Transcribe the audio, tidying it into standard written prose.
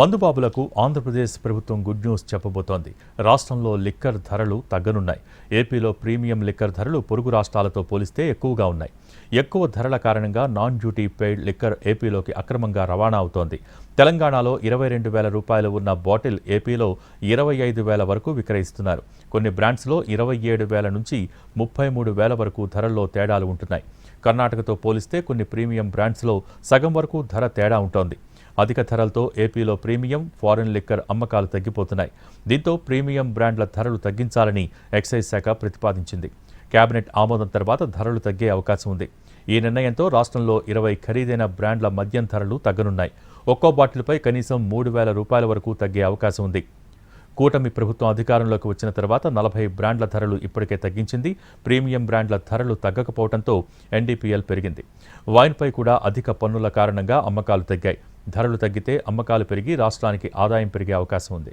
మందుబాబులకు ఆంధ్రప్రదేశ్ ప్రభుత్వం good news చెప్పబోతోంది. రాష్ట్రంలో liquor ధరలు తగ్గనున్నాయి. ఏపీలో ప్రీమియం లిక్కర్ ధరలు పొరుగు రాష్ట్రాలతో పోలిస్తే ఎక్కువగా ఉన్నాయి. ఎక్కువ ధరల కారణంగా నాన్ డ్యూటీ పెయిడ్ లిక్కర్ ఏపీలోకి అక్రమంగా రవాణా అవుతోంది. తెలంగాణలో 22,000 రూపాయలు ఉన్న బాటిల్ ఏపీలో 25,000 వరకు విక్రయిస్తున్నారు. కొన్ని బ్రాండ్స్లో 27,000 నుంచి 33,000 వరకు ధరల్లో తేడాలు ఉంటున్నాయి. కర్ణాటకతో పోలిస్తే కొన్ని ప్రీమియం బ్రాండ్స్లో సగం వరకు ధర తేడా ఉంటోంది. అధిక ధరలతో ఏపీలో ప్రీమియం, ఫారెన్ లిక్కర్ అమ్మకాలు తగ్గిపోతున్నాయి. దీంతో ప్రీమియం బ్రాండ్ల ధరలు తగ్గించాలని ఎక్సైజ్ శాఖ ప్రతిపాదించింది. కేబినెట్ ఆమోదం తర్వాత ధరలు తగ్గే అవకాశం ఉంది. ఈ నిర్ణయంతో రాష్ట్రంలో 20 ఖరీదైన బ్రాండ్ల మద్యం ధరలు తగ్గనున్నాయి. ఒక్కో బాటిల్పై కనీసం 3,000 రూపాయల వరకు తగ్గే అవకాశం ఉంది. కూటమి ప్రభుత్వం అధికారంలోకి వచ్చిన తర్వాత 40 బ్రాండ్ల ధరలు ఇప్పటికే తగ్గించింది. ప్రీమియం బ్రాండ్ల ధరలు తగ్గకపోవడంతో ఎన్డీపీఎల్ పెరిగింది. వైన్పై కూడా అధిక పన్నుల కారణంగా అమ్మకాలు తగ్గాయి. ధరలు తగ్గితే అమ్మకాలు పెరిగి రాష్ట్రానికి ఆదాయం పెరిగే అవకాశం ఉంది.